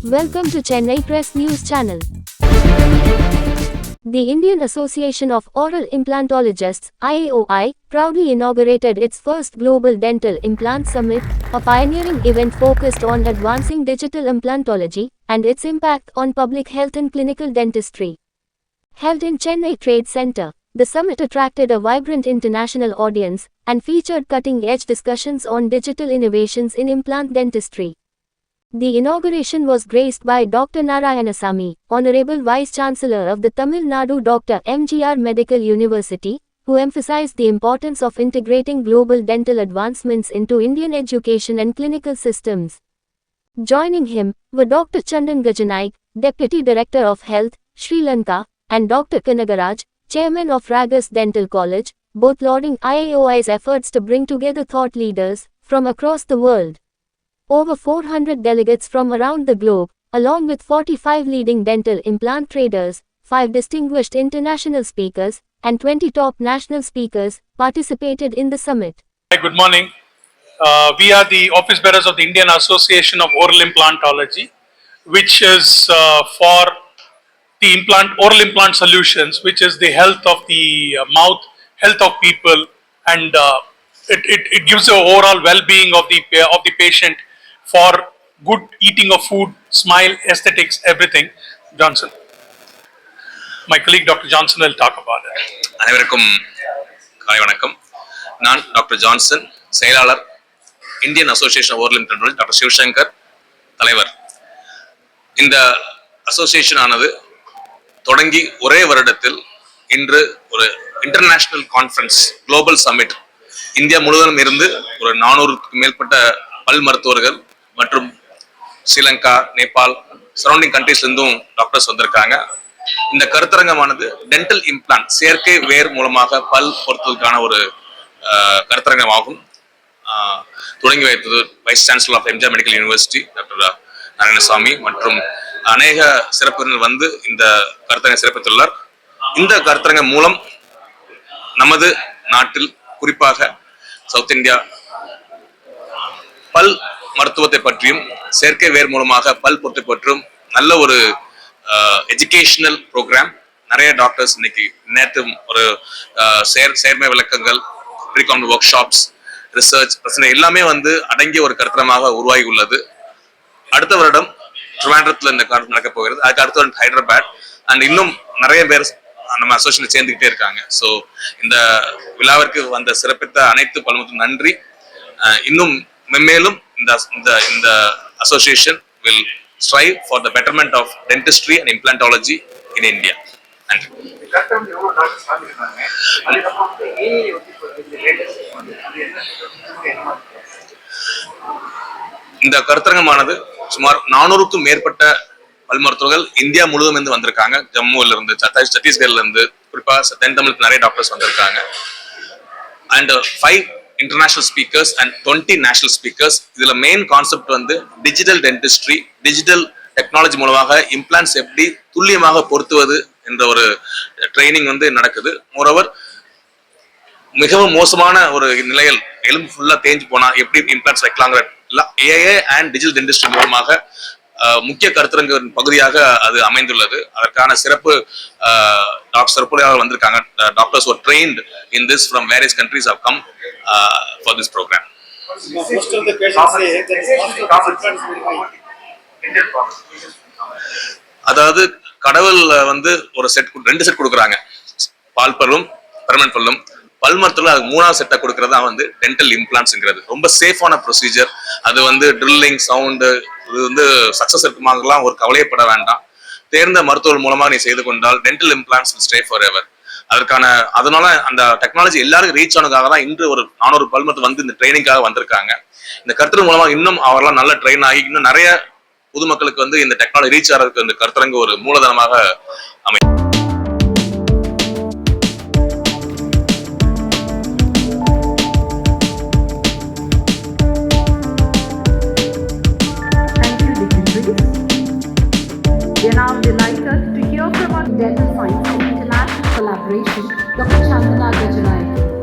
Welcome to Chennai Press News Channel. The Indian Association of Oral Implantologists, IAOI, proudly inaugurated its first Global Dental Implant Summit, a pioneering event focused on advancing digital implantology and its impact on public health and clinical dentistry. Held in Chennai Trade Center, the summit attracted a vibrant international audience and featured cutting-edge discussions on digital innovations in implant dentistry. The inauguration was graced by Dr. Narayanasamy, Honorable Vice-Chancellor of the Tamil Nadu Dr. MGR Medical University, who emphasized the importance of integrating global dental advancements into Indian education and clinical systems. Joining him were Dr. Chandan Gajanaik, Deputy Director of Health, Sri Lanka, and Dr. Kanagaraj, Chairman of Ragas Dental College, both lauding IAOI's efforts to bring together thought leaders from across the world. Over 400 delegates from around the globe, along with 45 leading dental implant traders, 5 distinguished international speakers, and 20 top national speakers, participated in the summit. Hi, good morning. We are the office bearers of the Indian Association of Oral Implantology, which is for the oral implant solutions, which is the health of the mouth, health of people, and it gives the overall well-being of the patient for good eating of food, smile, aesthetics, everything. Johnson. My colleague Dr. Johnson will talk about it. அனைவருக்கும் காலை வணக்கம். நான் doctor Johnson, செயலாளர், Indian association of oral implantology, doctor Sivashankar தலைவர். இந்த association ஆனது தொடங்கி ஒரே வருடத்தில் இன்று ஒரு international conference, global summit, India முழுவதும் இருந்து ஒரு 400க்கும் மேற்பட்ட பல் மருத்துவர்கள் மற்றும் ஸ்ரீலங்கா, நேபாள், சரௌண்டிங் கண்ட்ரீஸ்ல இருந்தும் டாக்டர்ஸ் வந்திருக்காங்க. இந்த கருத்தரங்கமானது டென்டல் இம்ப்ளான்ட், செயற்கை வேர் மூலமாக பல் பொருத்துவதற்கான ஒரு கருத்தரங்கமாகும். தொடங்கி வைத்தது vice chancellor of MGR medical university doctor Narayanasamy மற்றும் அநேக சிறப்பினர் வந்து இந்த கருத்தரங்கை சிறப்பித்துள்ளார். இந்த கருத்தரங்கம் மூலம் நமது நாட்டில் குறிப்பாக சவுத் இந்தியா பல் மருத்துவத்தை பற்றியும் செயற்கை வேர் மூலமாக பல் பொருத்தை பற்றியும் நல்ல ஒரு எஜுகேஷனல் ப்ரோக்ராம். நிறைய டாக்டர்ஸ் இன்னைக்கு நேற்று ஒரு செயற்மை விளக்கங்கள், ப்ரீகான் ஒர்க் ஷாப்ஸ், ரிசர்ச் பிரச்சனை எல்லாமே வந்து அடங்கிய ஒரு கருத்தரமாக உருவாகி உள்ளது. அடுத்த வருடம் ட்ரிவாண்ட்ரத்தில் இந்த கான்ஃபரன்ஸ் நடக்க போகிறது. அதுக்கு அடுத்த வருடம் ஹைதராபாத், அண்ட் இன்னும் நிறைய பேர் நம்ம அசோசியேஷன் சேர்ந்துக்கிட்டே இருக்காங்க. ஸோ இந்த விழாவிற்கு வந்த சிறப்பித்த அனைத்து பல்முறை நன்றி. இன்னும் மென்மேலும் இந்த association will strive for the betterment of dentistry and implantology in India. நன்றி. இந்த கருத்தரங்கமானது சுமார் 400க்கும் மேற்பட்ட பல் மருத்துவர்கள் இந்தியா முழுவதும் இருந்து வந்திருக்காங்க. ஜம்முல இருந்து, சத்தீஸ்கர்ல இருந்து, குறிப்பா தென் தமிழுக்கு நிறைய டாக்டர்ஸ் வந்திருக்காங்க. And 5 international speakers and 20 national speakers. இதுல மெயின் கான்செப்ட் வந்து டிஜிட்டல் டென்டிஸ்ட்ரி, டிஜிட்டல் டெக்னாலஜி மூலமாக இம்ப்ளான்ட்ஸ் எப்படி துல்லியமாக பொருத்துவது என்ற ஒரு ட்ரைனிங் வந்து நடக்குது. மோரோவர் மிகவும் மோசமான ஒரு நிலையில் எலும்பு ஃபுல்லா தேஞ்சு போனா எப்படி இம்ப்ளான்ட்ஸ் வைக்கலாங்கிற ஏஐ அண்ட் டிஜிட்டல் டென்டிஸ்ட்ரி மூலமாக முக்கிய கருத்தரங்கின் பகுதியாக அது அமைந்துள்ளது. அதற்கான சிறப்பு சிறப்புரையாளர்கள் வந்திருக்காங்க. Doctors were trained in this from various countries have come for this program. Most of the patients say அதாவது கடவுள்ல வந்து ஒரு செட் 2 செட் கொடுக்குறாங்க. பால் பல்லும் பெர்மனன்ட் பல்லும். பல் மருத்துவர்கள் அது 3வது செட்டை கொடுக்கறது தான் வந்து டென்டல் இம்ப்ளான்ட்ஸ்ங்கிறது. ரொம்ப சேஃபான ப்ரொசீஜர். அது வந்து ட்ரில்லிங் சவுண்டு இது வந்து சக்சஸ் இருக்குமாங்கலாம் ஒரு கவலையப்பட வேண்டாம். தேர்ந்த மருத்துவர்கள் மூலமாக நீ செய்து கொண்டால் dental implants will stay forever. அதனால அந்த டெக்னாலஜி எல்லாருக்கும் ரீச் ஆனதுக்காக தான் இன்று ஒரு 400 பல் மருத்துவ வந்து இந்த ட்ரைனிங்காக வந்திருக்காங்க. இந்த கருத்தரங்கு மூலமாக இன்னும் அவரெல்லாம் நல்ல ட்ரெயின் ஆகி இன்னும் நிறைய பொதுமக்களுக்கு வந்து இந்த டெக்னாலஜி ரீச் ஆகிறதுக்கு இந்த கருத்தரங்கு ஒரு மூலதனமாக அமையும். We are now delighted to hear from our dental science and international collaboration, Dr. Chandana Gajanaik.